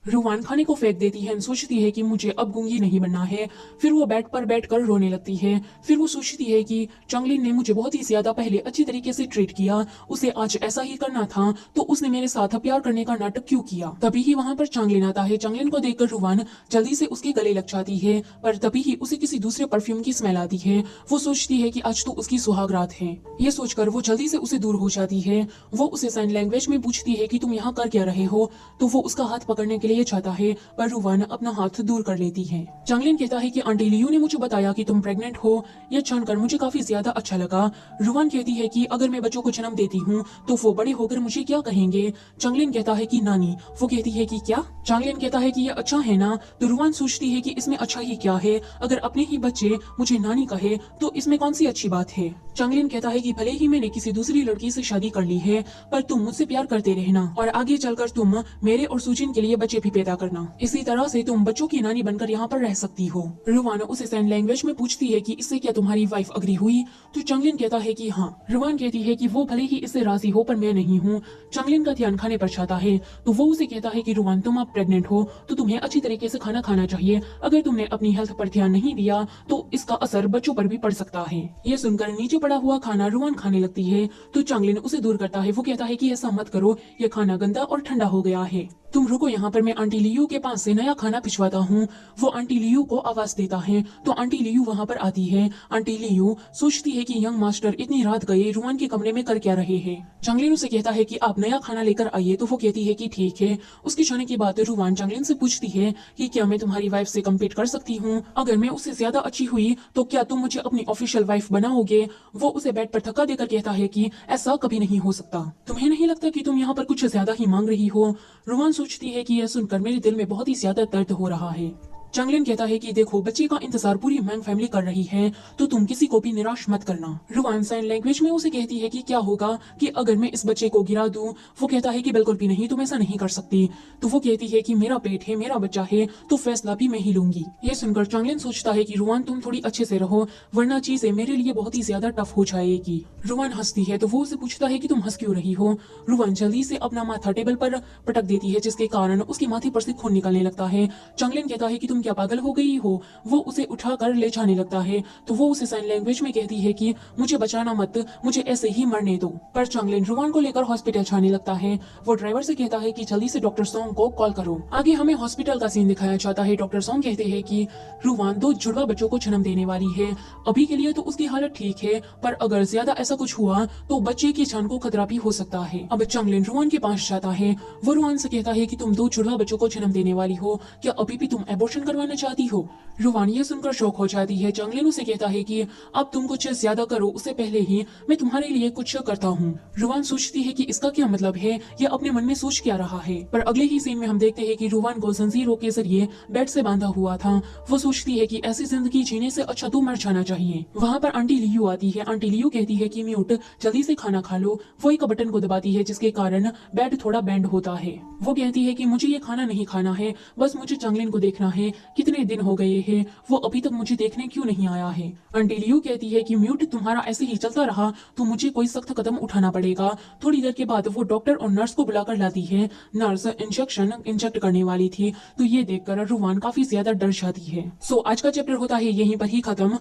रूवान खाने को फेंक देती है, सोचती है कि मुझे अब गूंगी नहीं बनना है। फिर वो बेड पर बैठकर रोने लगती है। फिर वो सोचती है कि चंगलिन ने मुझे बहुत ही ज्यादा पहले अच्छी तरीके से ट्रीट किया, उसे आज ऐसा ही करना था, तो उसने मेरे साथ प्यार करने का नाटक क्यों किया। तभी ही वहां पर चंगलिन आता है। चंगलिन को देखकर रूवान जल्दी से उसके गले लग जाती है, पर तभी ही उसे किसी दूसरे परफ्यूम की स्मेल आती है। वो सोचती है कि आज तो उसकी सुहाग रात है। ये सोचकर वो जल्दी से उसे दूर हो जाती है। वो उसे साइन लैंग्वेज में पूछती है कि तुम यहाँ कर क्या रहे हो, तो वो उसका हाथ पकड़ने के लिए चाहता है, पर रूवान अपना हाथ दूर कर लेती है। चंगलिन कहता है कि आंटी लियू ने मुझे बताया कि तुम प्रेग्नेंट हो, यह जानकर मुझे काफी ज्यादा अच्छा लगा। रूवान कहती है कि अगर मैं बच्चों को जन्म देती हूँ तो वो बड़े होकर मुझे क्या कहेंगे। चंगलिन कहता है कि नानी। वो कहती है कि क्या। चंगलिन कहता है कि यह अच्छा है ना। तो रूवान सोचती है कि इसमें अच्छा ही क्या है, अगर अपने ही बच्चे मुझे नानी कहे तो इसमें कौन सी अच्छी बात है। चंगलिन कहता है कि भले ही मैंने किसी दूसरी लड़की से शादी कर ली है, पर तुम मुझसे प्यार करते रहना और आगे चलकर तुम मेरे और सुजिन के लिए बच्चे भी पैदा करना। इसी तरह से तुम बच्चों की नानी बनकर यहाँ पर रह सकती हो। रूवान उसे साइन लैंग्वेज में पूछती है कि इससे क्या तुम्हारी वाइफ अग्री हुई। तो चंगलिन कहता है कि हाँ। रूवान कहती है कि वो भले ही इससे राजी हो, पर मैं नहीं हूँ। चंगलिन का ध्यान खाने पर जाता है, तो वो उसे कहता है कि रूवान तुम अब प्रेग्नेंट हो, तो तुम्हें अच्छी तरीके से खाना खाना चाहिए। अगर तुमने अपनी हेल्थ पर ध्यान नहीं दिया तो इसका असर बच्चों पर भी पड़ सकता है। ये सुनकर नीचे पड़ा हुआ खाना रूवान खाने लगती है, तो चंगलिन उसे दूर करता है। वो कहता है कि ऐसा मत करो, यह खाना गंदा और ठंडा हो गया है, तुम रुको यहाँ पर, मैं आंटी लियू के पास से नया खाना भिजवाता हूँ। वो आंटी लियू को आवाज देता है, तो आंटी लियू वहाँ पर आती है। आंटी लियू सोचती है कि यंग मास्टर इतनी रात गए रूवान के कमरे में कर क्या रहे हैं। चंगलिन उसे कहता है कि आप नया खाना लेकर आइए, तो वो कहती है कि ठीक है। उसके जाने के बाद रूवान चंगलिन से पूछती है कि क्या मैं तुम्हारी वाइफ से कम्पीट कर सकती हूँ, अगर मैं उससे ज्यादा अच्छी हुई तो क्या तुम मुझे अपनी ऑफिशियल वाइफ बनाओगे। वो उसे बेड पर धक्का देकर कहता है कि ऐसा कभी नहीं हो सकता, तुम्हें नहीं लगता कि तुम यहाँ पर कुछ ज्यादा ही मांग रही हो। रूवान सोचती है कि यह सुनकर मेरे दिल में बहुत ही ज्यादा दर्द हो रहा है। चंगलिन कहता है कि देखो, बच्चे का इंतजार पूरी मैंग फैमिली कर रही है, तो तुम किसी को भी निराश मत करना। रूवान साइन लैंग्वेज में उसे कहती है कि क्या होगा कि अगर मैं इस बच्चे को गिरा दूं। वो कहता है कि बिल्कुल भी नहीं, तुम ऐसा नहीं कर सकती। तो वो कहती है कि मेरा पेट है, मेरा बच्चा है, तो फैसला भी मैं ही लूंगी। ये सुनकर चंगलिन सोचता है कि रूवान तुम थोड़ी अच्छे से रहो, वरना चीजें मेरे लिए बहुत ही ज्यादा टफ हो जाएगी। रूवान हंसती है, तो वो उसे पूछता है कि तुम हंस क्यों रही हो। रूवान जल्दी से अपना माथा टेबल पर पटक देती है, जिसके कारण उसके माथे पर से खून निकलने लगता है। चंगलिन कहता है कि तुम क्या पागल हो गई हो। वो उसे उठाकर ले जाने लगता है, तो वो उसे साइन लैंग्वेज में कहती है कि मुझे बचाना मत, मुझे ऐसे ही मरने दो। पर चंगलिन रूवान को लेकर हॉस्पिटल जाने लगता है। वो ड्राइवर से कहता है कि जल्दी से डॉक्टर सोंग को कॉल करो। आगे हमें हॉस्पिटल का सीन दिखाया जाता है। डॉक्टर सोंग कहते हैं कि रूवान 2 जुड़वा बच्चों को जन्म देने वाली है। अभी के लिए तो उसकी हालत ठीक है, पर अगर ज्यादा ऐसा कुछ हुआ तो बच्चे की जान को खतरा भी हो सकता है। अब चंगलिन रूवान के पास जाता है। वो रूवान से कहता है कि तुम 2 जुड़वा बच्चों को जन्म देने वाली हो, क्या अभी भी तुम एबॉर्शन करवाना चाहती हो। रूवान ये सुनकर शौक हो जाती है। चंगलिन उसे कहता है कि अब तुम कुछ ज्यादा करो, उससे पहले ही मैं तुम्हारे लिए कुछ करता हूँ। रूवान सोचती है कि इसका क्या मतलब है, यह अपने मन में सोच क्या रहा है। पर अगले ही सीन में हम देखते हैं कि रूवान को जंजीरों के जरिए बेड से बांधा हुआ था। वो सोचती है कि ऐसी जिंदगी जीने से अच्छा तो मर जाना चाहिए। वहाँ पर आंटी लियू आती है। आंटी लियू कहती है कि म्यूट जल्दी से खाना खा लो। वो एक बटन को दबाती है, जिसके कारण बेड थोड़ा बेंड होता है। वो कहती है कि मुझे ये खाना नहीं खाना है, बस मुझे चंगलिन को देखना है, कितने दिन हो गए हैं, वो अभी तक मुझे देखने क्यों नहीं आया है। आंटी लियू कहती है कि म्यूट तुम्हारा ऐसे ही चलता रहा तो मुझे कोई सख्त कदम उठाना पड़ेगा। थोड़ी देर के बाद वो डॉक्टर और नर्स को बुलाकर लाती है। नर्स इंजेक्शन इंजेक्ट करने वाली थी, तो ये देखकर रूवान काफी ज्यादा डर जाती है। सो आज का चैप्टर होता है यहीं पर ही खत्म।